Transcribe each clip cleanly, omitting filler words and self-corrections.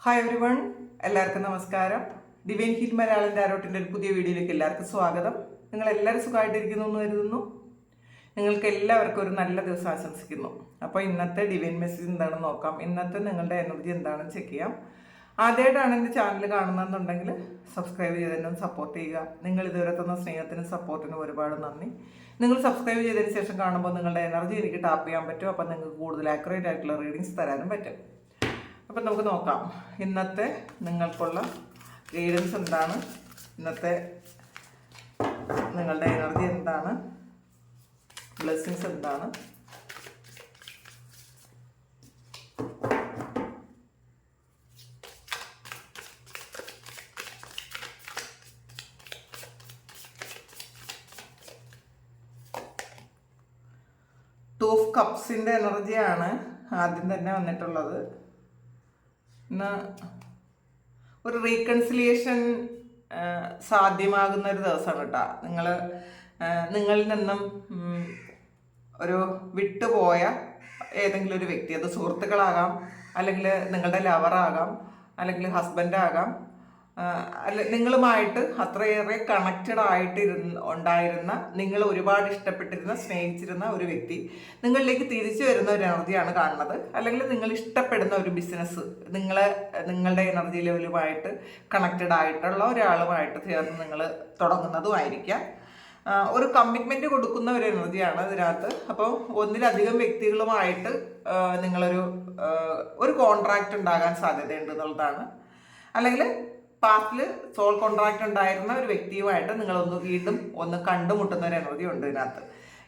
Hi every one, എല്ലാവർക്കും നമസ്കാരം. Divine heal Malayalam ടാരോട്ടിൻ്റെ ഒരു പുതിയ വീഡിയോയിലേക്ക് എല്ലാവർക്കും സ്വാഗതം. നിങ്ങൾ എല്ലാവരും സുഖമായിട്ടിരിക്കുന്നു എന്ന് കരുതുന്നു. നിങ്ങൾക്ക് എല്ലാവർക്കും ഒരു നല്ല ദിവസം ആശംസിക്കുന്നു. അപ്പോൾ ഇന്നത്തെ ഡിവൈൻ മെസ്സേജ് എന്താണെന്ന് നോക്കാം. ഇന്നത്തെ നിങ്ങളുടെ എനർജി എന്താണെന്ന് ചെക്ക് ചെയ്യാം. ആദ്യമായിട്ടാണ് എൻ്റെ ചാനൽ കാണുന്നതെന്നുണ്ടെങ്കിൽ സബ്സ്ക്രൈബ് ചെയ്തതിനും സപ്പോർട്ട് ചെയ്യുക. നിങ്ങൾ ഇതുവരെ തന്ന സ്നേഹത്തിനും സപ്പോർട്ടിനും ഒരുപാട് നന്ദി. നിങ്ങൾ സബ്സ്ക്രൈബ് ചെയ്തതിന് ശേഷം കാണുമ്പോൾ നിങ്ങളുടെ എനർജി എനിക്ക് ടാപ്പ് ചെയ്യാൻ പറ്റും. അപ്പോൾ നിങ്ങൾക്ക് കൂടുതൽ ആക്യുറേറ്റ് ആയിട്ടുള്ള റീഡിങ്സ് തരാനും പറ്റും. അപ്പം നമുക്ക് നോക്കാം ഇന്നത്തെ നിങ്ങൾക്കുള്ള ഗൈഡൻസ് എന്താണ്, ഇന്നത്തെ നിങ്ങളുടെ എനർജി എന്താണ്, ബ്ലെസ്സിങ്സ് എന്താണ്. ടു ഓഫ് കപ്സിൻ്റെ എനർജിയാണ് ആദ്യം തന്നെ വന്നിട്ടുള്ളത്. ഇന്ന് ഒരു റീകൺസിലിയേഷൻ സാധ്യമാകുന്ന ഒരു ദിവസമാണ് കേട്ടോ. നിങ്ങളിൽ നിന്നും ഒരു വിട്ടുപോയ ഏതെങ്കിലും ഒരു വ്യക്തി, അത് സുഹൃത്തുക്കളാകാം, അല്ലെങ്കിൽ നിങ്ങളുടെ ലവറാകാം, അല്ലെങ്കിൽ ഹസ്ബൻഡാകാം, അല്ല നിങ്ങളുമായിട്ട് അത്രയേറെ കണക്റ്റഡ് ഉണ്ടായിരുന്ന, നിങ്ങൾ ഒരുപാട് ഇഷ്ടപ്പെട്ടിരുന്ന, സ്നേഹിച്ചിരുന്ന ഒരു വ്യക്തി നിങ്ങളിലേക്ക് തിരിച്ചു വരുന്ന ഒരു എനർജിയാണ് കാണുന്നത്. അല്ലെങ്കിൽ നിങ്ങൾ ഇഷ്ടപ്പെടുന്ന ഒരു ബിസിനസ്, നിങ്ങളുടെ എനർജി ലെവലുമായിട്ട് കണക്റ്റഡ് ആയിട്ടുള്ള ഒരാളുമായിട്ട് ചേർന്ന് നിങ്ങൾ തുടങ്ങുന്നതുമായിരിക്കാം. ഒരു കമ്മിറ്റ്മെൻറ്റ് കൊടുക്കുന്ന ഒരു എനർജിയാണ് ഇതിനകത്ത്. അപ്പോൾ ഒന്നിലധികം വ്യക്തികളുമായിട്ട് ഒരു കോൺട്രാക്റ്റ് ഉണ്ടാകാൻ സാധ്യതയുണ്ട് എന്നുള്ളതാണ്. അല്ലെങ്കിൽ പാസ്റ്റിൽ സോൾ കോൺട്രാക്റ്റ് ഉണ്ടായിരുന്ന ഒരു വ്യക്തിയുമായിട്ട് വീണ്ടും ഒന്ന് കണ്ടുമുട്ടുന്ന ഒരു എനർജി ഉണ്ട് ഇതിനകത്ത്.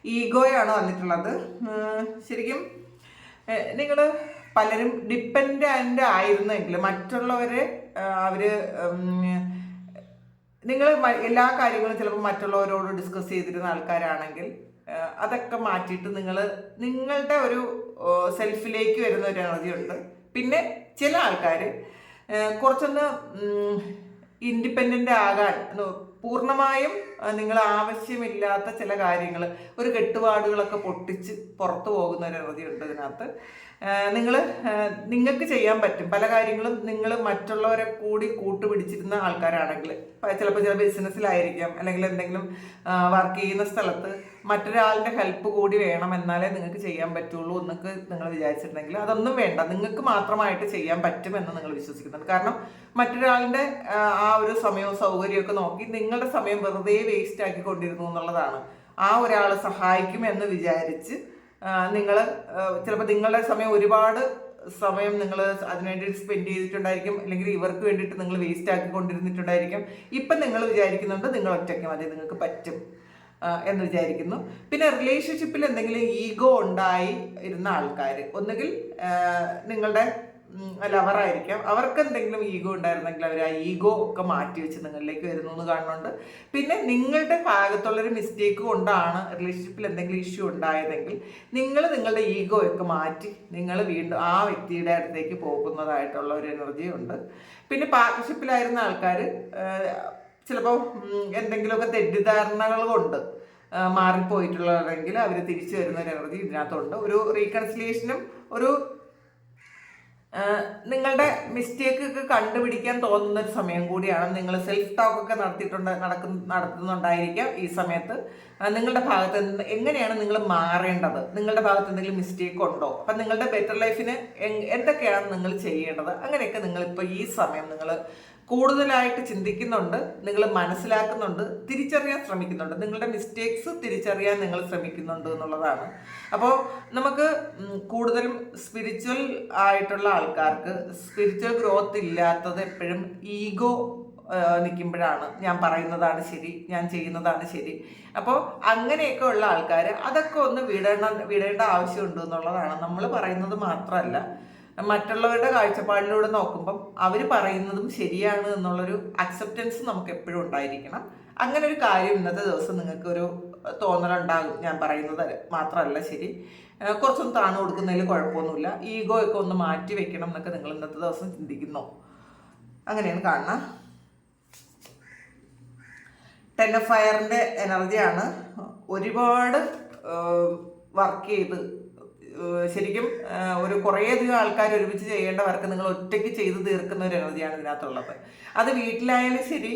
ഈഗോയാണ് വന്നിട്ടുള്ളത്. ശരിക്കും നിങ്ങൾ പലരും ഡിപ്പെൻഡൻ്റ് ആയിരുന്നെങ്കിൽ മറ്റുള്ളവരെ നിങ്ങൾ എല്ലാ കാര്യങ്ങളും ചിലപ്പോൾ മറ്റുള്ളവരോട് ഡിസ്കസ് ചെയ്തിരുന്ന ആൾക്കാരാണെങ്കിൽ അതൊക്കെ മാറ്റിയിട്ട് നിങ്ങളുടെ ഒരു സെൽഫിലേക്ക് വരുന്ന ഒരു എനർജി ഉണ്ട്. പിന്നെ ചില ആൾക്കാർ കുറച്ചൊന്ന് ഇൻഡിപെൻഡൻ്റ് ആകാൻ പൂർണ്ണമായും നിങ്ങൾ ആവശ്യമില്ലാത്ത ചില കാര്യങ്ങൾ, ഒരു കെട്ടുപാടുകളൊക്കെ പൊട്ടിച്ച് പുറത്തു പോകുന്ന ഒരു എനർജി ഉണ്ട് ഇതിനകത്ത്. നിങ്ങൾക്ക് ചെയ്യാൻ പറ്റും പല കാര്യങ്ങളും. നിങ്ങൾ മറ്റുള്ളവരെ കൂടി കൂട്ടുപിടിച്ചിരുന്ന ആൾക്കാരാണെങ്കിൽ ചിലപ്പോൾ ചില ബിസിനസ്സിലായിരിക്കാം, അല്ലെങ്കിൽ എന്തെങ്കിലും വർക്ക് ചെയ്യുന്ന സ്ഥലത്ത് മറ്റൊരാളുടെ ഹെൽപ്പ് കൂടി വേണം, എന്നാലേ നിങ്ങൾക്ക് ചെയ്യാൻ പറ്റുള്ളൂ എന്നൊക്കെ നിങ്ങൾ വിചാരിച്ചിട്ടുണ്ടെങ്കിൽ അതൊന്നും വേണ്ട. നിങ്ങൾക്ക് മാത്രമായിട്ട് ചെയ്യാൻ പറ്റുമെന്ന് നിങ്ങൾ വിശ്വസിക്കുന്നുണ്ട്. കാരണം മറ്റൊരാളുടെ ആ ഒരു സമയവും സൗകര്യമൊക്കെ നോക്കി നിങ്ങളുടെ സമയം വെറുതെ വേസ്റ്റ് ആക്കിക്കൊണ്ടിരുന്നു എന്നുള്ളതാണ്. ആ ഒരാൾ സഹായിക്കുമെന്ന് വിചാരിച്ച് നിങ്ങൾ ചിലപ്പോൾ നിങ്ങളുടെ ഒരുപാട് സമയം നിങ്ങൾ അതിനുവേണ്ടി സ്പെൻഡ് ചെയ്തിട്ടുണ്ടായിരിക്കും, അല്ലെങ്കിൽ ഇവർക്ക് വേണ്ടിയിട്ട് നിങ്ങൾ വേസ്റ്റ് ആക്കിക്കൊണ്ടിരുന്നിട്ടുണ്ടായിരിക്കും. ഇപ്പം നിങ്ങൾ വിചാരിക്കുന്നുണ്ട് നിങ്ങൾ ഒറ്റയ്ക്ക് മതി, നിങ്ങൾക്ക് പറ്റും എന്ന് വിചാരിക്കുന്നു. പിന്നെ റിലേഷൻഷിപ്പിൽ എന്തെങ്കിലും ഈഗോ ഉണ്ടായി ഇരുന്ന ആൾക്കാർ, ഒന്നുകിൽ നിങ്ങളുടെ ലവറായിരിക്കാം, അവർക്ക് എന്തെങ്കിലും ഈഗോ ഉണ്ടായിരുന്നെങ്കിൽ അവർ ആ ഈഗോ ഒക്കെ മാറ്റി വെച്ച് നിങ്ങളിലേക്ക് വരുന്നു എന്ന് കാണുന്നുണ്ട്. പിന്നെ നിങ്ങളുടെ ഭാഗത്തുള്ളൊരു മിസ്റ്റേക്ക് കൊണ്ടാണ് റിലേഷൻഷിപ്പിൽ എന്തെങ്കിലും ഇഷ്യൂ ഉണ്ടായതെങ്കിൽ നിങ്ങളുടെ ഈഗോ ഒക്കെ മാറ്റി നിങ്ങൾ വീണ്ടും ആ വ്യക്തിയുടെ അടുത്തേക്ക് പോകുന്നതായിട്ടുള്ള ഒരു എനർജി ഉണ്ട്. പിന്നെ പാർട്ട്ണർഷിപ്പിലായിരുന്ന ആൾക്കാർ ചിലപ്പോൾ എന്തെങ്കിലുമൊക്കെ തെറ്റിദ്ധാരണകൾ കൊണ്ട് മാറിപ്പോയിട്ടുള്ളതെങ്കിൽ അവർ തിരിച്ചു വരുന്ന ഒരു എനർജി ഇതിനകത്തുണ്ട്. ഒരു റീകൺസിലിയേഷനും നിങ്ങളുടെ മിസ്റ്റേക്ക് ഒക്കെ കണ്ടുപിടിക്കാൻ തോന്നുന്ന ഒരു സമയം കൂടിയാണ്. നിങ്ങൾ സെൽഫ് ടോക്ക് ഒക്കെ നടത്തുന്നുണ്ടായിരിക്കാം ഈ സമയത്ത്. നിങ്ങളുടെ ഭാഗത്ത് എങ്ങനെയാണ് നിങ്ങൾ മാറേണ്ടത്, നിങ്ങളുടെ ഭാഗത്ത് എന്തെങ്കിലും മിസ്റ്റേക്ക് ഉണ്ടോ, അപ്പം നിങ്ങളുടെ ബെറ്റർ ലൈഫിന് എന്തൊക്കെയാണ് നിങ്ങൾ ചെയ്യേണ്ടത്, അങ്ങനെയൊക്കെ നിങ്ങളിപ്പോൾ ഈ സമയം കൂടുതലായിട്ട് ചിന്തിക്കുന്നുണ്ട്, നിങ്ങൾ മനസ്സിലാക്കുന്നുണ്ട്, തിരിച്ചറിയാൻ ശ്രമിക്കുന്നുണ്ട്. നിങ്ങളുടെ മിസ്റ്റേക്സ് തിരിച്ചറിയാൻ നിങ്ങൾ ശ്രമിക്കുന്നുണ്ട് എന്നുള്ളതാണ്. അപ്പോൾ നമുക്ക് കൂടുതലും സ്പിരിച്വൽ ആയിട്ടുള്ള ആൾക്കാർക്ക് സ്പിരിച്വൽ ഗ്രോത്ത് ഇല്ലാത്തത് എപ്പോഴും ഈഗോ നിൽക്കുമ്പോഴാണ്. ഞാൻ പറയുന്നതാണ് ശരി, ഞാൻ ചെയ്യുന്നതാണ് ശരി. അപ്പോൾ അങ്ങനെയൊക്കെ ഉള്ള ആൾക്കാർ അതൊക്കെ ഒന്ന് വിടേണ്ട ആവശ്യമുണ്ട് എന്നുള്ളതാണ്. നമ്മൾ പറയുന്നത് മാത്രമല്ല, മറ്റുള്ളവരുടെ കാഴ്ചപ്പാടിലൂടെ നോക്കുമ്പം അവർ പറയുന്നതും ശരിയാണ് എന്നുള്ളൊരു അക്സെപ്റ്റൻസ് നമുക്ക് എപ്പോഴും ഉണ്ടായിരിക്കണം. അങ്ങനെ ഒരു കാര്യം ഇന്നത്തെ ദിവസം നിങ്ങൾക്കൊരു തോന്നലുണ്ടാകും. ഞാൻ പറയുന്നത് മാത്രമല്ല ശരി, കുറച്ചൊന്ന് താണു കൊടുക്കുന്നതിൽ കുഴപ്പമൊന്നുമില്ല, ഈഗോ ഒക്കെ ഒന്ന് മാറ്റി വെക്കണം എന്നൊക്കെ നിങ്ങൾ ഇന്നത്തെ ദിവസം ചിന്തിക്കുന്നു. അങ്ങനെയാണ് കാണുന്നത്. 10 ഓഫ് ഫയറിൻ്റെ എനർജിയാണ്. ഒരുപാട് വർക്ക് ചെയ്ത് ശരിക്കും ഒരു കുറേയധികം ആൾക്കാർ ഒരുമിച്ച് ചെയ്യേണ്ട വർക്ക് നിങ്ങൾ ഒറ്റയ്ക്ക് ചെയ്ത് തീർക്കുന്ന ഒരു എനർജിയാണ് ഇതിനകത്തുള്ളത്. അത് വീട്ടിലായാലും ശരി,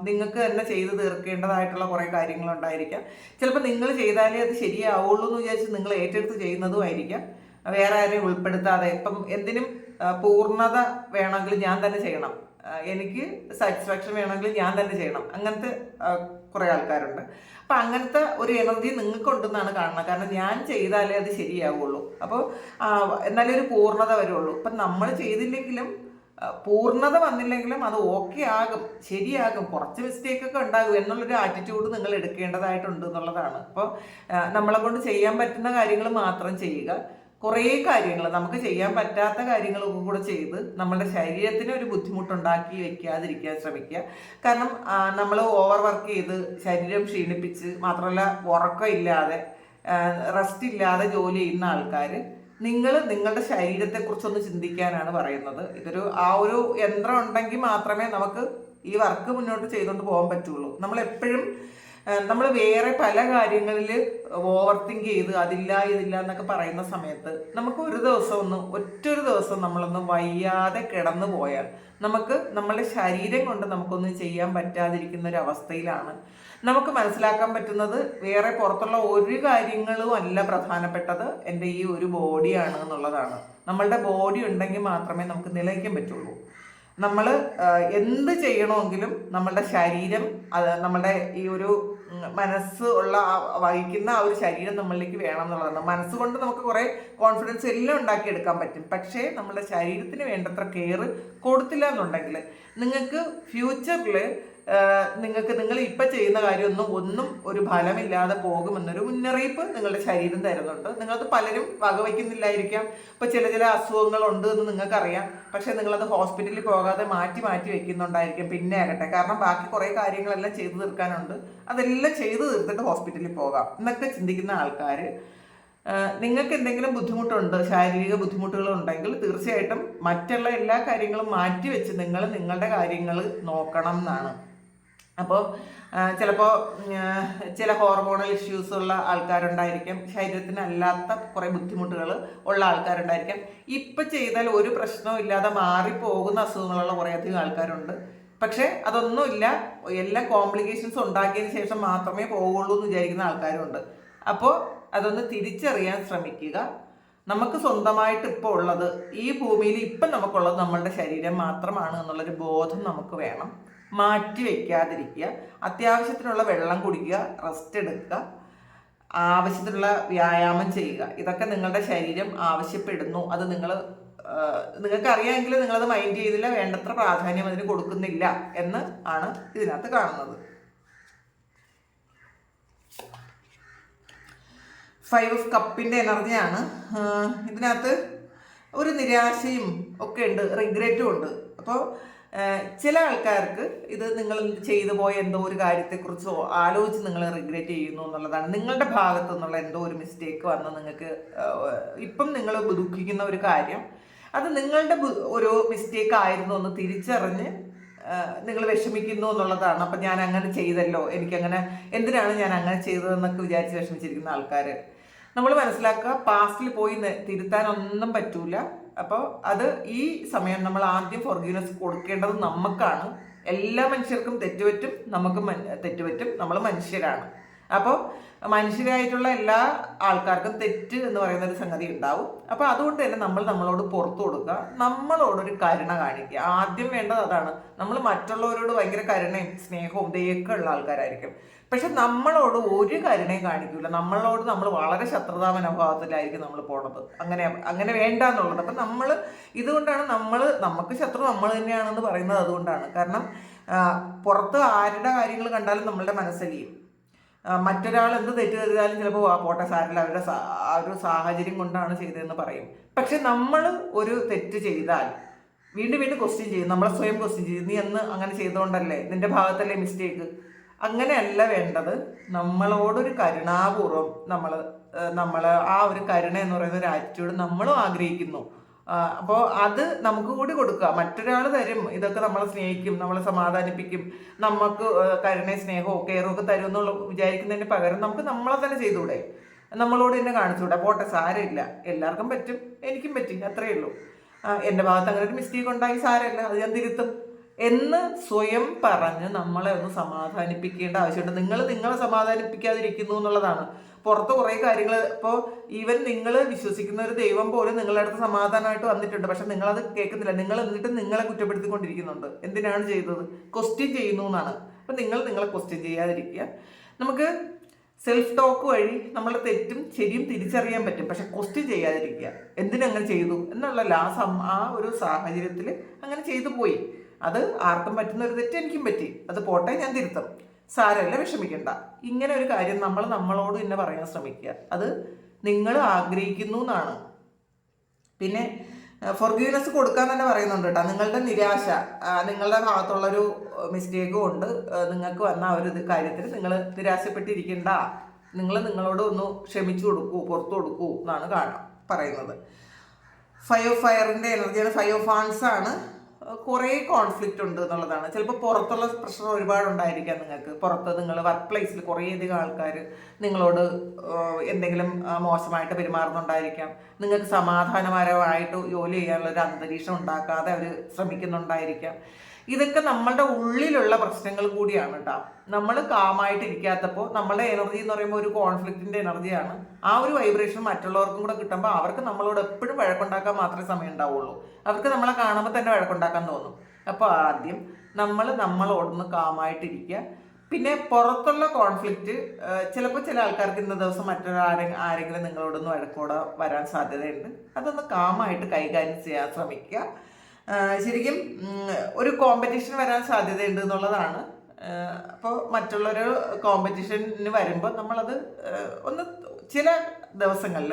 നിങ്ങൾക്ക് തന്നെ ചെയ്ത് തീർക്കേണ്ടതായിട്ടുള്ള കുറേ കാര്യങ്ങളുണ്ടായിരിക്കാം. ചിലപ്പോൾ നിങ്ങൾ ചെയ്താലേ അത് ശരിയാവുള്ളൂ എന്ന് വിചാരിച്ച് നിങ്ങൾ ഏറ്റെടുത്ത് ചെയ്യുന്നതും ആയിരിക്കാം, വേറെ ആരെയും ഉൾപ്പെടുത്താതെ. ഇപ്പം എന്തിനും പൂർണ്ണത വേണമെങ്കിൽ ഞാൻ തന്നെ ചെയ്യണം, എനിക്ക് സാറ്റിസ്ഫാക്ഷൻ വേണമെങ്കിൽ ഞാൻ തന്നെ ചെയ്യണം, അങ്ങനത്തെ കുറേ ആൾക്കാരുണ്ട്. അപ്പം അങ്ങനത്തെ ഒരു എനർജി നിങ്ങൾക്കുണ്ടെന്നാണ് കാണുന്നത്. കാരണം ഞാൻ ചെയ്താലേ അത് ശരിയാവുള്ളൂ, അപ്പോൾ എന്നാലേ ഒരു പൂർണ്ണത വരുള്ളൂ. അപ്പം നമ്മൾ ചെയ്തില്ലെങ്കിലും പൂർണ്ണത വന്നില്ലെങ്കിലും അത് ഓക്കെ ആകും, ശരിയാകും, കുറച്ച് മിസ്റ്റേക്കൊക്കെ ഉണ്ടാകും എന്നുള്ളൊരു ആറ്റിറ്റ്യൂഡ് നിങ്ങൾ എടുക്കേണ്ടതായിട്ടുണ്ട് എന്നുള്ളതാണ്. അപ്പോൾ നമ്മളെ കൊണ്ട് ചെയ്യാൻ പറ്റുന്ന കാര്യങ്ങൾ മാത്രം ചെയ്യുക. കുറേ കാര്യങ്ങൾ, നമുക്ക് ചെയ്യാൻ പറ്റാത്ത കാര്യങ്ങളൊക്കെ കൂടെ ചെയ്ത് നമ്മളുടെ ശരീരത്തിന് ഒരു ബുദ്ധിമുട്ടുണ്ടാക്കി വെക്കാതിരിക്കാൻ ശ്രമിക്കുക. കാരണം നമ്മൾ ഓവർ വർക്ക് ചെയ്ത് ശരീരം ക്ഷീണിപ്പിച്ച്, മാത്രമല്ല ഉറക്കമില്ലാതെ റെസ്റ്റ് ഇല്ലാതെ ജോലി ചെയ്യുന്ന ആൾക്കാർ, നിങ്ങളുടെ ശരീരത്തെക്കുറിച്ചൊന്ന് ചിന്തിക്കാനാണ് പറയുന്നത്. ഒരു യന്ത്രം ഉണ്ടെങ്കിൽ മാത്രമേ നമുക്ക് ഈ വർക്ക് മുന്നോട്ട് ചെയ്തുകൊണ്ട് പോകാൻ പറ്റുള്ളൂ. നമ്മൾ വേറെ പല കാര്യങ്ങളിൽ ഓവർ തിങ്ക് ചെയ്ത് ഇതില്ല എന്നൊക്കെ പറയുന്ന സമയത്ത് നമുക്ക് ഒറ്റൊരു ദിവസം നമ്മളൊന്ന് വയ്യാതെ കിടന്നു പോയാൽ നമ്മളുടെ ശരീരം കൊണ്ട് നമുക്കൊന്നും ചെയ്യാൻ പറ്റാതിരിക്കുന്ന ഒരു അവസ്ഥയിലാണ്. നമുക്ക് മനസ്സിലാക്കാൻ പറ്റുന്നത് വേറെ പുറത്തുള്ള ഒരു കാര്യങ്ങളും അല്ല പ്രധാനപ്പെട്ടത്, എൻ്റെ ഈ ഒരു ബോഡിയാണ് എന്നുള്ളതാണ്. നമ്മളുടെ ബോഡി ഉണ്ടെങ്കിൽ മാത്രമേ നമുക്ക് നിലനിൽക്കാൻ പറ്റുള്ളൂ. നമ്മൾ എന്ത് ചെയ്യണമെങ്കിലും നമ്മളുടെ ശരീരം, നമ്മളുടെ ഈ ഒരു മനസ്സ് വഹിക്കുന്ന ആ ഒരു ശരീരം നമ്മളിലേക്ക് വേണം എന്നുള്ളതാണ്. മനസ്സുകൊണ്ട് നമുക്ക് കുറേ കോൺഫിഡൻസ് എല്ലാം ഉണ്ടാക്കിയെടുക്കാൻ പറ്റും. പക്ഷേ നമ്മളുടെ ശരീരത്തിന് വേണ്ടത്ര കെയർ കൊടുത്തില്ല എന്നുണ്ടെങ്കിൽ നിങ്ങൾക്ക് ഫ്യൂച്ചറിൽ നിങ്ങൾ ഇപ്പം ചെയ്യുന്ന കാര്യമൊന്നും ഒരു ഫലമില്ലാതെ പോകുമെന്നൊരു മുന്നറിയിപ്പ് നിങ്ങളുടെ ശരീരം തരുന്നുണ്ട്. നിങ്ങളത് പലരും വകവയ്ക്കുന്നില്ലായിരിക്കാം. ഇപ്പം ചില അസുഖങ്ങളുണ്ട് എന്ന് നിങ്ങൾക്കറിയാം, പക്ഷേ നിങ്ങളത് ഹോസ്പിറ്റലിൽ പോകാതെ മാറ്റി വെക്കുന്നുണ്ടായിരിക്കും പിന്നെ ആകട്ടെ. കാരണം ബാക്കി കുറേ കാര്യങ്ങളെല്ലാം ചെയ്തു തീർക്കാനുണ്ട്, അതെല്ലാം ചെയ്തു തീർത്തിട്ട് ഹോസ്പിറ്റലിൽ പോകാം എന്നൊക്കെ ചിന്തിക്കുന്ന ആൾക്കാർ, നിങ്ങൾക്ക് എന്തെങ്കിലും ബുദ്ധിമുട്ടുണ്ട്, ശാരീരിക ബുദ്ധിമുട്ടുകളുണ്ടെങ്കിൽ തീർച്ചയായിട്ടും മറ്റുള്ള എല്ലാ കാര്യങ്ങളും മാറ്റിവെച്ച് നിങ്ങളുടെ കാര്യങ്ങൾ നോക്കണം എന്നാണ്. അപ്പോൾ ചിലപ്പോൾ ചില ഹോർമോണൽ ഇഷ്യൂസ് ഉള്ള ആൾക്കാരുണ്ടായിരിക്കാം, ശരീരത്തിനല്ലാത്ത കുറേ ബുദ്ധിമുട്ടുകൾ ഉള്ള ആൾക്കാരുണ്ടായിരിക്കാം. ഇപ്പം ചെയ്താൽ ഒരു പ്രശ്നവും ഇല്ലാതെ മാറിപ്പോകുന്ന അസുഖങ്ങളുള്ള കുറേയധികം ആൾക്കാരുണ്ട്. പക്ഷേ അതൊന്നുമില്ല, എല്ലാ കോംപ്ലിക്കേഷൻസ് ഉണ്ടാക്കിയതിന് ശേഷം മാത്രമേ പോകുള്ളൂ എന്ന് വിചാരിക്കുന്ന ആൾക്കാരുണ്ട്. അപ്പോൾ അതൊന്ന് തിരിച്ചറിയാൻ ശ്രമിക്കുക. നമുക്ക് സ്വന്തമായിട്ട് ഇപ്പോൾ ഉള്ളത്, ഈ ഭൂമിയിൽ ഇപ്പം നമുക്കുള്ളത് നമ്മളുടെ ശരീരം മാത്രമാണ് എന്നുള്ളൊരു ബോധം നമുക്ക് വേണം. മാറ്റി വയ്ക്കാതിരിക്കുക, അത്യാവശ്യത്തിനുള്ള വെള്ളം കുടിക്കുക, റെസ്റ്റ് എടുക്കുക, ആവശ്യത്തിനുള്ള വ്യായാമം ചെയ്യുക. ഇതൊക്കെ നിങ്ങളുടെ ശരീരം ആവശ്യപ്പെടുന്നു. അത് നിങ്ങൾക്ക് അറിയാമെങ്കിൽ നിങ്ങളത് മൈൻഡ് ചെയ്തില്ല, വേണ്ടത്ര പ്രാധാന്യം അതിന് കൊടുക്കുന്നില്ല എന്ന് ആണ് ഇതിനകത്ത് കാണുന്നത്. 5 ഓഫ് കപ്പിൻ്റെ എനർജിയാണ് ഇതിനകത്ത്. ഒരു നിരാശയും ഒക്കെ ഉണ്ട്, റിഗ്രറ്റും ഉണ്ട്. അപ്പോൾ ചില ആൾക്കാർക്ക് ഇത് നിങ്ങൾ ചെയ്തു പോയ എന്തോ ഒരു കാര്യത്തെക്കുറിച്ചോ ആലോചിച്ച് നിങ്ങൾ റിഗ്രറ്റ് ചെയ്യുന്നു എന്നുള്ളതാണ്. നിങ്ങളുടെ ഭാഗത്തു നിന്നുള്ള എന്തോ ഒരു മിസ്റ്റേക്ക് വന്ന് നിങ്ങൾക്ക് ഇപ്പം നിങ്ങൾ ദുഃഖിക്കുന്ന ഒരു കാര്യം, അത് നിങ്ങളുടെ ഒരു മിസ്റ്റേക്ക് ആയിരുന്നു എന്ന് തിരിച്ചറിഞ്ഞ് നിങ്ങൾ വിഷമിക്കുന്നു എന്നുള്ളതാണ്. അപ്പം ഞാൻ അങ്ങനെ ചെയ്തല്ലോ, എന്തിനാണ് ഞാൻ അങ്ങനെ ചെയ്തതെന്നൊക്കെ വിചാരിച്ച് വിഷമിച്ചിരിക്കുന്ന ആൾക്കാർ, നമ്മൾ മനസ്സിലാക്കുക, പാസ്റ്റിൽ പോയി തിരുത്താനൊന്നും പറ്റൂല. അപ്പോൾ അത് ഈ സമയം നമ്മൾ ആദ്യം ഫോർഗീവ്നെസ് കൊടുക്കേണ്ടത് നമുക്കാണ്. എല്ലാ മനുഷ്യർക്കും തെറ്റുപറ്റും, തെറ്റുപറ്റും, നമ്മൾ മനുഷ്യരാണ്. അപ്പോൾ മനുഷ്യരായിട്ടുള്ള എല്ലാ ആൾക്കാർക്കും തെറ്റ് എന്ന് പറയുന്ന ഒരു സംഗതി ഉണ്ടാവും. അപ്പോൾ അതുകൊണ്ട് തന്നെ നമ്മളോട് പുറത്തു കൊടുക്കുക, നമ്മളോടൊരു കരുണ കാണിക്കുക. ആദ്യം വേണ്ടത് അതാണ്. നമ്മൾ മറ്റുള്ളവരോട് ഭയങ്കര കരുണയും സ്നേഹവും ദയൊക്കെ ഉള്ള ആൾക്കാരായിരിക്കും, പക്ഷെ നമ്മളോട് ഒരു കരുണയും കാണിക്കില്ല. നമ്മൾ വളരെ ശത്രുതാ മനോഭാവത്തിലായിരിക്കും നമ്മൾ പോണത്. അങ്ങനെ വേണ്ട എന്നുള്ളത്. അപ്പം ഇതുകൊണ്ടാണ് നമുക്ക് ശത്രു നമ്മൾ തന്നെയാണെന്ന് പറയുന്നത്. അതുകൊണ്ടാണ്. കാരണം പുറത്ത് ആരുടെ കാര്യങ്ങൾ കണ്ടാലും നമ്മളുടെ മനസ്സലിയും. മറ്റൊരാൾ എന്ത് തെറ്റ് ചെയ്താലും ചിലപ്പോൾ പോട്ടെ സാരില്ല, അവരുടെ ആ ഒരു സാഹചര്യം കൊണ്ടാണ് ചെയ്തതെന്ന് പറയും. പക്ഷെ നമ്മൾ ഒരു തെറ്റ് ചെയ്താൽ വീണ്ടും ക്വസ്റ്റ്യൻ ചെയ്യും, നമ്മളെ സ്വയം ക്വസ്റ്റ്യൻ ചെയ്യും. നീ അന്ന് അങ്ങനെ ചെയ്തുകൊണ്ടല്ലേ, നിന്റെ ഭാഗത്തല്ലേ മിസ്റ്റേക്ക്. അങ്ങനെയല്ല വേണ്ടത്. നമ്മളോടൊരു കരുണാപൂർവ്വം നമ്മൾ ആ ഒരു കരുണ എന്ന് പറയുന്ന ഒരു ആറ്റിറ്റ്യൂഡ് നമ്മളും ആഗ്രഹിക്കുന്നു. അപ്പോൾ അത് നമുക്ക് കൂടി കൊടുക്കുക. മറ്റൊരാൾ തരും, ഇതൊക്കെ നമ്മളെ സ്നേഹിക്കും, നമ്മളെ സമാധാനിപ്പിക്കും, നമുക്ക് കരുണയും സ്നേഹവും കെയറും ഒക്കെ തരും എന്നുള്ള വിചാരിക്കുന്നതിന് പകരം നമുക്ക് നമ്മളെ തന്നെ ചെയ്തുകൂടെ? നമ്മളോട് തന്നെ കാണിച്ചുകൂടാ, പോട്ടെ സാരമില്ല, എല്ലാവർക്കും പറ്റും, എനിക്കും പറ്റി, അത്രയേ ഉള്ളൂ, എൻ്റെ ഭാഗത്ത് അങ്ങനെ ഒരു മിസ്റ്റേക്ക് ഉണ്ടായി, സാരമില്ല, അത് ഞാൻ തിരുത്തും എന്ന് സ്വയം പറഞ്ഞ് നമ്മളെ ഒന്ന് സമാധാനിപ്പിക്കേണ്ട ആവശ്യമുണ്ട്. നിങ്ങളെ സമാധാനിപ്പിക്കാതിരിക്കുന്നു എന്നുള്ളതാണ്. പുറത്ത് കുറേ കാര്യങ്ങൾ, ഇപ്പോൾ ഈവൻ നിങ്ങൾ വിശ്വസിക്കുന്ന ഒരു ദൈവം പോലും നിങ്ങളുടെ അടുത്ത് സമാധാനമായിട്ട് വന്നിട്ടുണ്ട്, പക്ഷെ നിങ്ങളത് കേൾക്കുന്നില്ല. നിങ്ങൾ എന്നിട്ട് നിങ്ങളെ കുറ്റപ്പെടുത്തിക്കൊണ്ടിരിക്കുന്നുണ്ട്. എന്തിനാണ് ചെയ്തത്? ക്വസ്റ്റ്യൻ ചെയ്യുന്നു എന്നാണ്. അപ്പം നിങ്ങളെ ക്വസ്റ്റ്യൻ ചെയ്യാതിരിക്കുക. നമുക്ക് സെൽഫ് ടോക്ക് വഴി നമ്മളുടെ തെറ്റും ശരിയും തിരിച്ചറിയാൻ പറ്റും, പക്ഷെ ക്വസ്റ്റ്യൻ ചെയ്യാതിരിക്കുക. എന്തിനങ്ങനെ ചെയ്തു എന്നുള്ള ആ ഒരു സാഹചര്യത്തിൽ അങ്ങനെ ചെയ്തു പോയി. അത് ആർക്കും പറ്റുന്ന ഒരു തെറ്റ് എനിക്കും പറ്റി, അത് പോട്ടെ, ഞാൻ തിരുത്തും, സാരമല്ല, വിഷമിക്കണ്ട. ഇങ്ങനെ ഒരു കാര്യം നമ്മളോട് തന്നെ പറയാൻ ശ്രമിക്കുക. അത് നിങ്ങൾ ആഗ്രഹിക്കുന്നു എന്നാണ്. പിന്നെ ഫോർഗീവ്നെസ് കൊടുക്കാൻ തന്നെ പറയുന്നുണ്ട് കേട്ടോ. നിങ്ങളുടെ നിരാശ, നിങ്ങളുടെ ഭാഗത്തുള്ളൊരു മിസ്റ്റേക്ക് കൊണ്ട് നിങ്ങൾക്ക് വന്ന ആ ഒരു കാര്യത്തിൽ നിങ്ങൾ നിരാശപ്പെട്ടിരിക്കണ്ട. നിങ്ങളോട് ഒന്ന് ക്ഷമിച്ചു കൊടുക്കൂ, പുറത്തു കൊടുക്കൂ എന്നാണ് പറയുന്നത്. 5 ഓഫ് ഫയറിൻ്റെ എനർജിയാണ്. 5 ഓഫ് വാൻഡ്സ് ആണ്. കുറേ കോൺഫ്ലിക്റ്റ് ഉണ്ട് എന്നുള്ളതാണ്. ചിലപ്പോൾ പുറത്തുള്ള പ്രശ്നം ഒരുപാടുണ്ടായിരിക്കാം നിങ്ങൾക്ക്. പുറത്ത് നിങ്ങൾ വർക്ക് പ്ലേസിൽ കുറേയധികം ആൾക്കാർ നിങ്ങളോട് എന്തെങ്കിലും മോശമായിട്ട് പെരുമാറുന്നുണ്ടായിരിക്കാം. നിങ്ങൾക്ക് സമാധാനപരമായിട്ട് ജോലി ചെയ്യാനുള്ള ഒരു അന്തരീക്ഷം ഉണ്ടാക്കാതെ അവർ ശ്രമിക്കുന്നുണ്ടായിരിക്കാം. ഇതൊക്കെ നമ്മളുടെ ഉള്ളിലുള്ള പ്രശ്നങ്ങൾ കൂടിയാണ് കേട്ടോ. നമ്മൾ കാമായിട്ടിരിക്കാത്തപ്പോൾ നമ്മളുടെ എനർജി എന്ന് പറയുമ്പോൾ ഒരു കോൺഫ്ലിക്റ്റിൻ്റെ എനർജിയാണ്. ആ ഒരു വൈബ്രേഷൻ മറ്റുള്ളവർക്കും കൂടെ കിട്ടുമ്പോൾ അവർക്ക് നമ്മളോട് എപ്പോഴും വഴക്കുണ്ടാക്കാൻ മാത്രമേ സമയം ഉണ്ടാവുള്ളൂ. അവർക്ക് നമ്മളെ കാണുമ്പോൾ തന്നെ വഴക്കുണ്ടാക്കാൻ തോന്നും. അപ്പോൾ ആദ്യം നമ്മളോടൊന്ന് കാമായിട്ടിരിക്കുക. പിന്നെ പുറത്തുള്ള കോൺഫ്ലിക്റ്റ് ചിലപ്പോൾ ചില ആൾക്കാർക്ക് ഇന്ന ദിവസം ആരെങ്കിലും നിങ്ങളോടൊന്ന് വഴക്കോടെ വരാൻ സാധ്യതയുണ്ട്. അതൊന്ന് കാമായിട്ട് കൈകാര്യം ചെയ്യാൻ ശ്രമിക്കുക. ശരിക്കും ഒരു കോമ്പറ്റീഷൻ വരാൻ സാധ്യതയുണ്ട് എന്നുള്ളതാണ്. അപ്പോൾ മറ്റുള്ളൊരു കോമ്പറ്റീഷന് വരുമ്പോൾ നമ്മളത് ചില ദിവസങ്ങളിൽ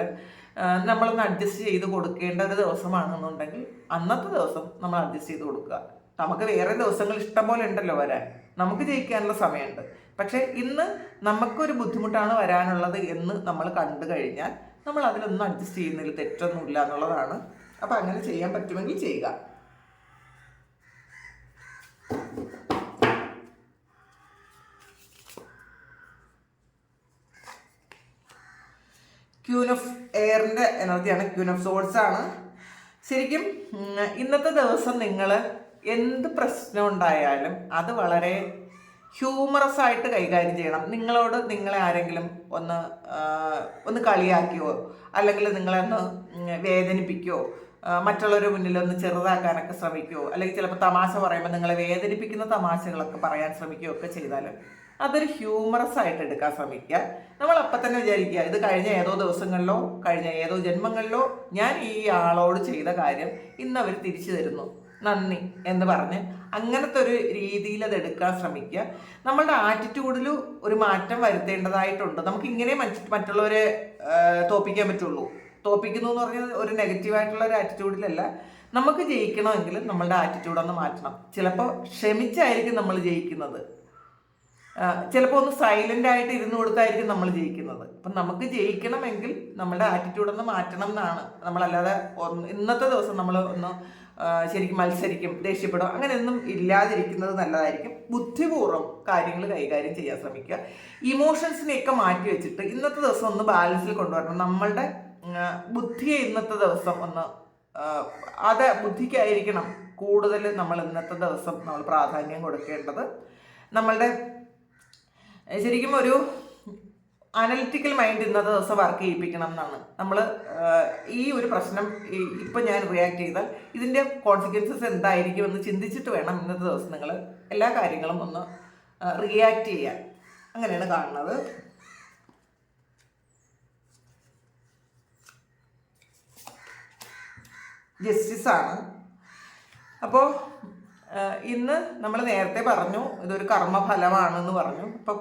നമ്മളൊന്ന് അഡ്ജസ്റ്റ് ചെയ്ത് കൊടുക്കേണ്ട ഒരു ദിവസമാണെന്നുണ്ടെങ്കിൽ അന്നത്തെ ദിവസം നമ്മൾ അഡ്ജസ്റ്റ് ചെയ്ത് കൊടുക്കുക. നമുക്ക് വേറെ ദിവസങ്ങൾ ഇഷ്ടം പോലെ ഉണ്ടല്ലോ വരാൻ, നമുക്ക് ജയിക്കാനുള്ള സമയമുണ്ട്. പക്ഷേ ഇന്ന് നമുക്കൊരു ബുദ്ധിമുട്ടാണ് വരാനുള്ളത് എന്ന് നമ്മൾ കണ്ടു കഴിഞ്ഞാൽ നമ്മൾ അതിലൊന്നും അഡ്ജസ്റ്റ് ചെയ്യുന്നതിൽ തെറ്റൊന്നുമില്ല എന്നുള്ളതാണ്. അപ്പം അങ്ങനെ ചെയ്യാൻ പറ്റുമെങ്കിൽ ചെയ്യുക. ക്യൂൻ ഓഫ് എയറിൻ്റെ എനർജിയാണ്. ക്യൂൻ ഓഫ് സോഡ്സ് ആണ്. ശരിക്കും ഇന്നത്തെ ദിവസം നിങ്ങൾ എന്ത് പ്രശ്നം ഉണ്ടായാലും അത് വളരെ ഹ്യൂമറസ് ആയിട്ട് കൈകാര്യം ചെയ്യണം. നിങ്ങളെ ആരെങ്കിലും ഒന്ന് കളിയാക്കിയോ അല്ലെങ്കിൽ നിങ്ങളെ ഒന്ന് വേദനിപ്പിക്കുകയോ മറ്റുള്ളവരുടെ മുന്നിലൊന്ന് ചെറുതാക്കാനൊക്കെ ശ്രമിക്കുകയോ അല്ലെങ്കിൽ ചിലപ്പോൾ തമാശ പറയുമ്പോൾ നിങ്ങളെ വേദനിപ്പിക്കുന്ന തമാശകളൊക്കെ പറയാൻ ശ്രമിക്കുകയോ ഒക്കെ ചെയ്താലും അതൊരു ഹ്യൂമറസ് ആയിട്ട് എടുക്കാൻ ശ്രമിക്കുക. നമ്മൾ അപ്പം തന്നെ വിചാരിക്കുക, ഇത് കഴിഞ്ഞ ഏതോ ദിവസങ്ങളിലോ കഴിഞ്ഞ ഏതോ ജന്മങ്ങളിലോ ഞാൻ ഈ ആളോട് ചെയ്ത കാര്യം ഇന്ന് അവർ തിരിച്ചു തരുന്നു, നന്ദി എന്ന് പറഞ്ഞ് അങ്ങനത്തെ ഒരു രീതിയിൽ അത് എടുക്കാൻ ശ്രമിക്കുക. നമ്മളുടെ ആറ്റിറ്റ്യൂഡിൽ ഒരു മാറ്റം വരുത്തേണ്ടതായിട്ടുണ്ട്. നമുക്ക് ഇങ്ങനെ മറ്റുള്ളവരെ തോൽപ്പിക്കാൻ പറ്റുള്ളൂ. തോൽപ്പിക്കുന്നു എന്ന് പറഞ്ഞാൽ ഒരു നെഗറ്റീവായിട്ടുള്ള ഒരു ആറ്റിറ്റ്യൂഡിലല്ല. നമുക്ക് ജയിക്കണമെങ്കിൽ നമ്മളുടെ ആറ്റിറ്റ്യൂഡൊന്ന് മാറ്റണം. ചിലപ്പോൾ ക്ഷമിച്ചായിരിക്കും നമ്മൾ ജയിക്കുന്നത്, ചിലപ്പോൾ ഒന്ന് സൈലൻ്റ് ആയിട്ട് ഇരുന്ന് കൊടുത്തായിരിക്കും നമ്മൾ ജയിക്കുന്നത്. അപ്പം നമുക്ക് ജയിക്കണമെങ്കിൽ നമ്മളുടെ ആറ്റിറ്റ്യൂഡൊന്ന് മാറ്റണം എന്നാണ്. നമ്മളല്ലാതെ ഇന്നത്തെ ദിവസം നമ്മൾ ശരിക്കും മത്സരിക്കും, ദേഷ്യപ്പെടും, അങ്ങനെയൊന്നും ഇല്ലാതിരിക്കുന്നത് നല്ലതായിരിക്കും. ബുദ്ധിപൂർവ്വം കാര്യങ്ങൾ കൈകാര്യം ചെയ്യാൻ ശ്രമിക്കുക. ഇമോഷൻസിനെയൊക്കെ മാറ്റി വെച്ചിട്ട് ഇന്നത്തെ ദിവസം ഒന്ന് ബാലൻസിൽ കൊണ്ടുവരണം. നമ്മളുടെ ബുദ്ധിയെ ഇന്നത്തെ ദിവസം ബുദ്ധിക്കായിരിക്കണം കൂടുതൽ നമ്മൾ ഇന്നത്തെ ദിവസം നമ്മൾ പ്രാധാന്യം കൊടുക്കേണ്ടത്. നമ്മളുടെ ശരിക്കും ഒരു അനലിറ്റിക്കൽ മൈൻഡ് ഇന്നത്തെ ദിവസം വർക്ക് ചെയ്യിപ്പിക്കണം എന്നാണ്. നമ്മൾ ഈ ഒരു പ്രശ്നം ഇപ്പം ഞാൻ റിയാക്ട് ചെയ്താൽ ഇതിൻ്റെ കോൺസിക്വൻസസ് എന്തായിരിക്കും എന്ന് ചിന്തിച്ചിട്ട് വേണം ഇന്നത്തെ ദിവസം നിങ്ങൾ എല്ലാ കാര്യങ്ങളും ഒന്ന് റിയാക്ട് ചെയ്യാൻ. അങ്ങനെയാണ് കാണുന്നത്. ജസ്റ്റിസ് ആണ്. അപ്പോൾ ഇന്ന് നമ്മൾ നേരത്തെ പറഞ്ഞു ഇതൊരു കർമ്മഫലമാണെന്ന് പറഞ്ഞു. അപ്പോൾ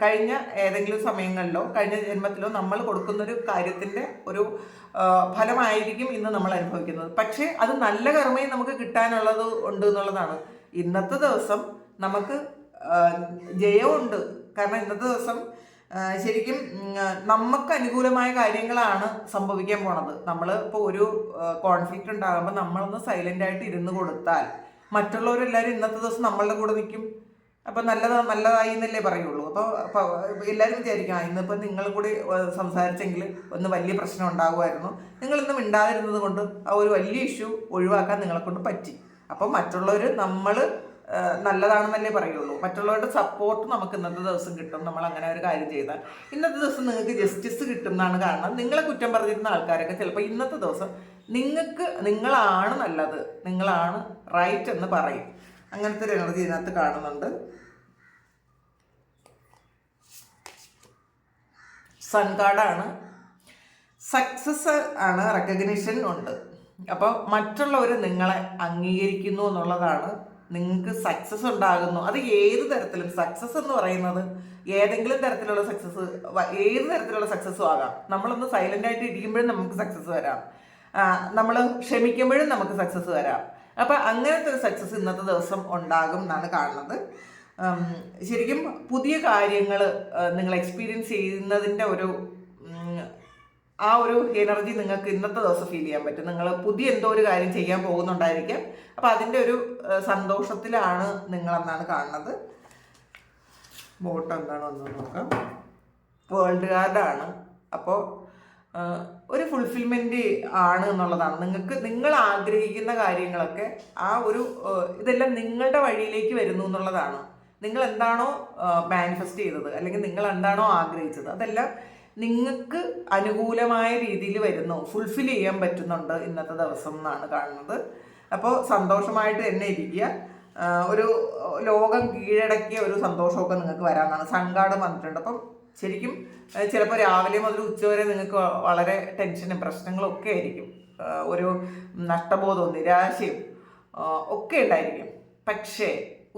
കഴിഞ്ഞ ഏതെങ്കിലും സമയങ്ങളിലോ കഴിഞ്ഞ ജന്മത്തിലോ നമ്മൾ കൊടുക്കുന്നൊരു കാര്യത്തിൻ്റെ ഒരു ഫലമായിരിക്കും ഇന്ന് നമ്മൾ അനുഭവിക്കുന്നത്. പക്ഷേ അത് നല്ല കർമ്മയും നമുക്ക് കിട്ടാനുള്ളത് ഉണ്ട് എന്നുള്ളതാണ്. ഇന്നത്തെ ദിവസം നമുക്ക് ജയമുണ്ട്. കാരണം ഇന്നത്തെ ദിവസം ശരിക്കും നമുക്ക് അനുകൂലമായ കാര്യങ്ങളാണ് സംഭവിക്കാൻ പോണത്. നമ്മൾ ഇപ്പോൾ ഒരു കോൺഫ്ലിക്റ്റ് ഉണ്ടാകുമ്പോൾ നമ്മളൊന്ന് സൈലൻ്റ് ആയിട്ട് ഇരുന്ന് കൊടുത്താൽ മറ്റുള്ളവരെല്ലാവരും ഇന്നത്തെ ദിവസം നമ്മളുടെ കൂടെ നിൽക്കും. അപ്പോൾ നല്ലതായി എന്നല്ലേ പറയുള്ളൂ. അപ്പോൾ എല്ലാവരും വിചാരിക്കും ഇന്നിപ്പോൾ നിങ്ങളും കൂടി സംസാരിച്ചെങ്കിൽ ഒന്ന് വലിയ പ്രശ്നം ഉണ്ടാകുമായിരുന്നു. നിങ്ങളിന്ന് മിണ്ടാതിരുന്നത് കൊണ്ട് ആ ഒരു വലിയ ഇഷ്യൂ ഒഴിവാക്കാൻ നിങ്ങളെ കൊണ്ട് പറ്റി. അപ്പോൾ മറ്റുള്ളവർ നമ്മൾ നല്ലതാണെന്നല്ലേ പറയുള്ളൂ. മറ്റുള്ളവരുടെ സപ്പോർട്ട് നമുക്ക് ഇന്നത്തെ ദിവസം കിട്ടും. നമ്മൾ അങ്ങനെ ഒരു കാര്യം ചെയ്താൽ ഇന്നത്തെ ദിവസം നിങ്ങൾക്ക് ജസ്റ്റിസ് കിട്ടും എന്നാണ്. കാരണം നിങ്ങളെ കുറ്റം പറഞ്ഞിരുന്ന ആൾക്കാരൊക്കെ ചിലപ്പോൾ ഇന്നത്തെ ദിവസം നിങ്ങളാണ് നല്ലത്, നിങ്ങളാണ് റൈറ്റ് എന്ന് പറയും. അങ്ങനത്തെ ഒരു എനർജി ഇതിനകത്ത് കാണുന്നുണ്ട്. സൺ കാർഡാണ്. സക്സസ് ആണ്, റെക്കഗ്നിഷൻ ഉണ്ട്. അപ്പോൾ മറ്റുള്ളവർ നിങ്ങളെ അംഗീകരിക്കുന്നു എന്നുള്ളതാണ്. നിങ്ങൾക്ക് സക്സസ് ഉണ്ടാകുന്നു. അത് ഏത് തരത്തിലും സക്സസ് എന്ന് പറയുന്നത് ഏതെങ്കിലും തരത്തിലുള്ള സക്സസ്, ഏത് തരത്തിലുള്ള സക്സസ്സും ആകാം. നമ്മളൊന്ന് സൈലൻ്റ് ആയിട്ട് ഇരിക്കുമ്പോഴും നമുക്ക് സക്സസ് വരാം, നമ്മൾ ക്ഷമിക്കുമ്പോഴും നമുക്ക് സക്സസ് വരാം. അപ്പം അങ്ങനത്തെ ഒരു സക്സസ് ഇന്നത്തെ ദിവസം ഉണ്ടാകും എന്നാണ് കാണുന്നത്. ശരിക്കും പുതിയ കാര്യങ്ങൾ നിങ്ങൾ എക്സ്പീരിയൻസ് ചെയ്യുന്നതിൻ്റെ ആ ഒരു എനർജി നിങ്ങൾക്ക് ഇന്നത്തെ ദിവസം ഫീൽ ചെയ്യാൻ പറ്റും. നിങ്ങൾ പുതിയ എന്തോ ഒരു കാര്യം ചെയ്യാൻ പോകുന്നുണ്ടായിരിക്കാം. അപ്പം അതിൻ്റെ ഒരു സന്തോഷത്തിലാണ് നിങ്ങളെന്നാണ് കാണുന്നത്. ബോട്ട് എന്താണെന്ന് നോക്കാം. വേൾഡ് കാർഡാണ്. അപ്പോൾ ഒരു ഫുൾഫിൽമെൻറ്റ് ആണ് എന്നുള്ളതാണ്. നിങ്ങൾ ആഗ്രഹിക്കുന്ന കാര്യങ്ങളൊക്കെ ഇതെല്ലാം നിങ്ങളുടെ വഴിയിലേക്ക് വരുന്നു എന്നുള്ളതാണ്. നിങ്ങൾ എന്താണോ മാനിഫെസ്റ്റ് ചെയ്തത്, അല്ലെങ്കിൽ നിങ്ങൾ എന്താണോ ആഗ്രഹിച്ചത്, അതെല്ലാം നിങ്ങൾക്ക് അനുകൂലമായ രീതിയിൽ വരുന്നു, ഫുൾഫിൽ ചെയ്യാൻ പറ്റുന്നുണ്ട് ഇന്നത്തെ ദിവസം എന്നാണ് കാണുന്നത്. അപ്പോൾ സന്തോഷമായിട്ട് തന്നെ ഇരിക്കുക. ഒരു ലോകം കീഴടക്കിയ ഒരു സന്തോഷമൊക്കെ നിങ്ങൾക്ക് വരാമെന്നാണ്. സങ്കാടം വന്നിട്ടുണ്ട്. അപ്പം ശരിക്കും ചിലപ്പോൾ രാവിലെ മുതൽ ഉച്ചവരെ നിങ്ങൾക്ക് വളരെ ടെൻഷനും പ്രശ്നങ്ങളും ഒക്കെ ആയിരിക്കും. ഒരു നഷ്ടബോധവും നിരാശയും ഒക്കെ ഉണ്ടായിരിക്കും. പക്ഷേ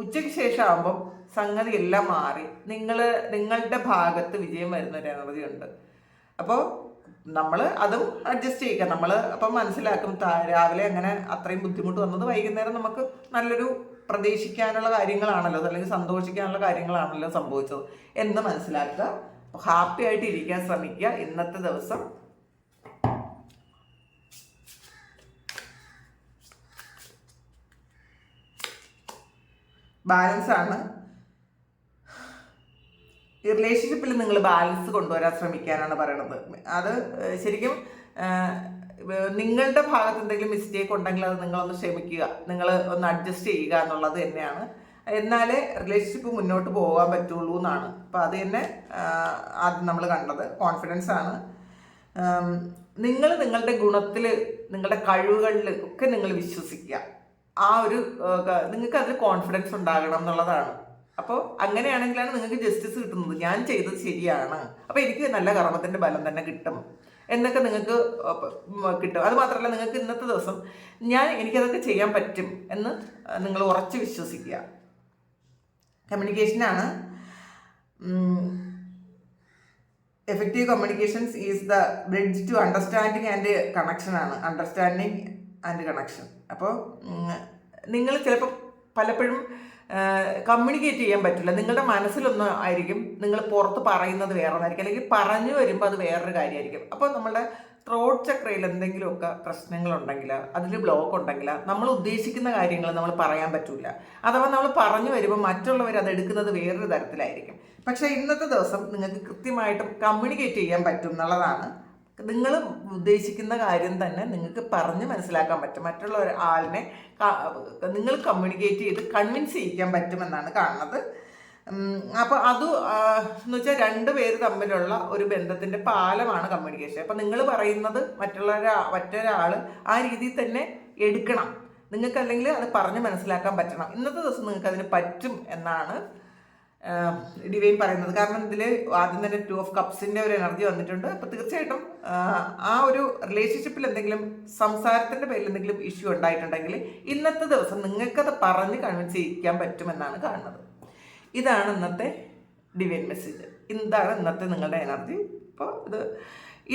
ഉച്ചയ്ക്ക് ശേഷം ആകുമ്പം സംഗതി എല്ലാം മാറി നിങ്ങളുടെ ഭാഗത്ത് വിജയം വരുന്നൊരു എനർജി ഉണ്ട്. അപ്പോൾ നമ്മൾ അതും അഡ്ജസ്റ്റ് ചെയ്യുക. നമ്മൾ അപ്പം മനസ്സിലാക്കും രാവിലെ അങ്ങനെ അത്രയും ബുദ്ധിമുട്ട് വന്നത് വൈകുന്നേരം നമുക്ക് നല്ലൊരു പ്രതീക്ഷിക്കാനുള്ള കാര്യങ്ങളാണല്ലോ, അല്ലെങ്കിൽ സന്തോഷിക്കാനുള്ള കാര്യങ്ങളാണല്ലോ സംഭവിച്ചത് എന്ന് മനസ്സിലാക്കുക. ഹാപ്പി ആയിട്ട് ഇരിക്കാൻ ശ്രമിക്കുക ഇന്നത്തെ ദിവസം. ബാലൻസ് ആണ്. ഈ റിലേഷൻഷിപ്പിൽ നിങ്ങൾ ബാലൻസ് കൊണ്ടുവരാൻ ശ്രമിക്കാനാണ് പറയണത്. അത് ശരിക്കും നിങ്ങളുടെ ഭാഗത്ത് എന്തെങ്കിലും മിസ്റ്റേക്ക് ഉണ്ടെങ്കിൽ അത് നിങ്ങളൊന്ന് ക്ഷമിക്കുക, നിങ്ങൾ ഒന്ന് അഡ്ജസ്റ്റ് ചെയ്യുക എന്നുള്ളത് തന്നെയാണ്. എന്നാലേ റിലേഷൻഷിപ്പ് മുന്നോട്ട് പോകാൻ പറ്റുള്ളൂ എന്നാണ്. അപ്പോൾ അത് തന്നെ ആദ്യം നമ്മൾ കണ്ടത് കോൺഫിഡൻസ് ആണ്. നിങ്ങളുടെ ഗുണത്തിൽ, നിങ്ങളുടെ കഴിവുകളിൽ ഒക്കെ നിങ്ങൾ വിശ്വസിക്കുക. നിങ്ങൾക്ക് അതിൽ കോൺഫിഡൻസ് ഉണ്ടാകണം എന്നുള്ളതാണ്. അപ്പോൾ അങ്ങനെയാണെങ്കിലാണ് നിങ്ങൾക്ക് ജസ്റ്റിസ് കിട്ടുന്നത്. ഞാൻ ചെയ്തത് ശരിയാണ്, അപ്പോൾ എനിക്ക് നല്ല കർമ്മത്തിൻ്റെ ബലം തന്നെ കിട്ടും എന്നൊക്കെ നിങ്ങൾക്ക് കിട്ടും. അത് മാത്രമല്ല, നിങ്ങൾക്ക് ഇന്നത്തെ ദിവസം എനിക്കതൊക്കെ ചെയ്യാൻ പറ്റും എന്ന് നിങ്ങൾ ഉറച്ച് വിശ്വസിക്കുക. കമ്മ്യൂണിക്കേഷനാണ്. Effective communications is the bridge to understanding and connection ആണ്. Understanding and connection. അപ്പോൾ നിങ്ങൾ ചിലപ്പോൾ പലപ്പോഴും കമ്മ്യൂണിക്കേറ്റ് ചെയ്യാൻ പറ്റില്ല. നിങ്ങളുടെ മനസ്സിലൊന്നും ആയിരിക്കും, നിങ്ങൾ പുറത്ത് പറയുന്നത് വേറെ ഒന്നായിരിക്കും, അല്ലെങ്കിൽ പറഞ്ഞു വരുമ്പോൾ അത് വേറൊരു കാര്യമായിരിക്കും. അപ്പോൾ നമ്മളുടെ ത്രോട്ട് ചക്രയിൽ എന്തെങ്കിലുമൊക്കെ പ്രശ്നങ്ങളുണ്ടെങ്കിൽ, അതിൽ ബ്ലോക്ക് ഉണ്ടെങ്കിൽ, നമ്മൾ ഉദ്ദേശിക്കുന്ന കാര്യങ്ങൾ നമ്മൾ പറയാൻ പറ്റില്ല. അഥവാ നമ്മൾ പറഞ്ഞു വരുമ്പോൾ മറ്റുള്ളവർ അത് എടുക്കുന്നത് വേറൊരു തരത്തിലായിരിക്കും. പക്ഷേ ഇന്നത്തെ ദിവസം നിങ്ങൾക്ക് കൃത്യമായിട്ടും കമ്മ്യൂണിക്കേറ്റ് ചെയ്യാൻ പറ്റും എന്നുള്ളതാണ്. നിങ്ങൾ ഉദ്ദേശിക്കുന്ന കാര്യം തന്നെ നിങ്ങൾക്ക് പറഞ്ഞ് മനസ്സിലാക്കാൻ പറ്റും. മറ്റുള്ള ആളിനെ നിങ്ങൾ കമ്മ്യൂണിക്കേറ്റ് ചെയ്ത് കൺവിൻസ് ചെയ്യിക്കാൻ പറ്റുമെന്നാണ് കാണുന്നത്. അപ്പോൾ എന്ന് വെച്ചാൽ രണ്ടുപേര് തമ്മിലുള്ള ഒരു ബന്ധത്തിൻ്റെ പാലമാണ് കമ്മ്യൂണിക്കേഷൻ. അപ്പോൾ നിങ്ങൾ പറയുന്നത് മറ്റൊരാൾ ആ രീതിയിൽ തന്നെ എടുക്കണം. നിങ്ങൾക്ക് അല്ലെങ്കിൽ അത് പറഞ്ഞ് മനസ്സിലാക്കാൻ പറ്റണം. ഇന്നത്തെ ദിവസം നിങ്ങൾക്ക് അതിന് പറ്റും എന്നാണ് ഡിവൈൻ പറയുന്നത്. കാരണം ഇതിൽ ആദ്യം തന്നെ 2 ഓഫ് കപ്സിൻ്റെ ഒരു എനർജി വന്നിട്ടുണ്ട്. അപ്പോൾ തീർച്ചയായിട്ടും ആ ഒരു റിലേഷൻഷിപ്പിൽ എന്തെങ്കിലും സംസാരത്തിൻ്റെ പേരിൽ എന്തെങ്കിലും ഇഷ്യൂ ഉണ്ടായിട്ടുണ്ടെങ്കിൽ ഇന്നത്തെ ദിവസം നിങ്ങൾക്കത് പറഞ്ഞ് കൺവിൻസ് ചെയ്യിക്കാൻ പറ്റുമെന്നാണ് കാണുന്നത്. ഇതാണ് ഇന്നത്തെ ഡിവൈൻ മെസ്സേജ്. ഇതാണ് ഇന്നത്തെ നിങ്ങളുടെ എനർജി. അപ്പോൾ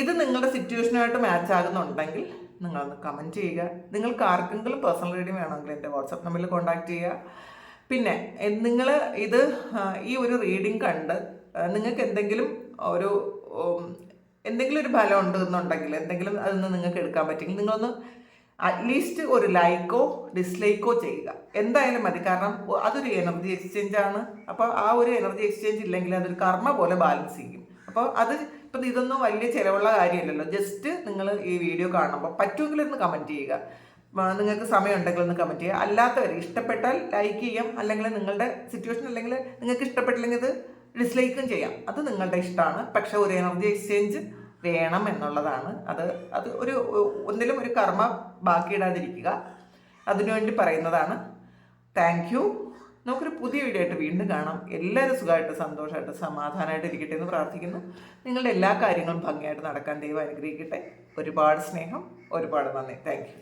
ഇത് നിങ്ങളുടെ സിറ്റുവേഷനായിട്ട് മാച്ച് ആകുന്നുണ്ടെങ്കിൽ നിങ്ങളൊന്ന് കമൻറ്റ് ചെയ്യുക. നിങ്ങൾക്ക് ആർക്കെങ്കിലും പേഴ്സണൽ റീഡിങ് വേണമെങ്കിൽ എൻ്റെ വാട്സാപ്പ് നമ്പറിൽ കോൺടാക്റ്റ് ചെയ്യുക. പിന്നെ നിങ്ങൾ ഈ ഒരു റീഡിങ് കണ്ട് നിങ്ങൾക്ക് എന്തെങ്കിലും ഒരു ഫലം ഉണ്ട് എന്നുണ്ടെങ്കിൽ, എന്തെങ്കിലും അതിൽ നിന്ന് നിങ്ങൾക്ക് എടുക്കാൻ പറ്റുമെങ്കിൽ നിങ്ങളൊന്ന് അറ്റ്ലീസ്റ്റ് ഒരു ലൈക്കോ ഡിസ്ലൈക്കോ ചെയ്യുക, എന്തായാലും മതി. കാരണം അതൊരു എനർജി എക്സ്ചേഞ്ച് ആണ്. അപ്പോൾ ആ ഒരു എനർജി എക്സ്ചേഞ്ച് ഇല്ലെങ്കിൽ അതൊരു കർമ്മ പോലെ ബാലൻസ് ചെയ്യും. അപ്പോൾ അത് ഇപ്പം ഇതൊന്നും വലിയ ചിലവുള്ള കാര്യമല്ലല്ലോ. ജസ്റ്റ് നിങ്ങൾ ഈ വീഡിയോ കാണുമ്പോൾ പറ്റുമെങ്കിൽ ഒന്ന് കമൻറ്റ് ചെയ്യുക, നിങ്ങൾക്ക് സമയം ഉണ്ടെങ്കിൽ ഒന്ന് കമൻറ്റ് ചെയ്യുക. അല്ലാത്തവർ ഇഷ്ടപ്പെട്ടാൽ ലൈക്ക് ചെയ്യാം, അല്ലെങ്കിൽ നിങ്ങളുടെ സിറ്റുവേഷൻ അല്ലെങ്കിൽ നിങ്ങൾക്ക് ഇഷ്ടപ്പെട്ടില്ലെങ്കിൽ ഇത് ഡിസ്ലൈക്കും ചെയ്യാം, അത് നിങ്ങളുടെ ഇഷ്ടമാണ്. പക്ഷെ ഒരു എനർജി എക്സ്ചേഞ്ച് വേണം എന്നുള്ളതാണ്. അത് ഒന്നിലും ഒരു കർമ്മ ബാക്കിയിടാതിരിക്കുക, അതിനുവേണ്ടി പറയുന്നതാണ്. Thank you. നമുക്കൊരു പുതിയ വീഡിയോ ആയിട്ട് വീണ്ടും കാണാം. എല്ലാവരും സുഖമായിട്ട് സന്തോഷമായിട്ട് സമാധാനമായിട്ട് ഇരിക്കട്ടെ എന്ന് പ്രാർത്ഥിക്കുന്നു. നിങ്ങളുടെ എല്ലാ കാര്യങ്ങളും ഭംഗിയായിട്ട് നടക്കാൻ ദൈവം അനുഗ്രഹിക്കട്ടെ. ഒരുപാട് സ്നേഹം, ഒരുപാട് നന്ദി. Thank you.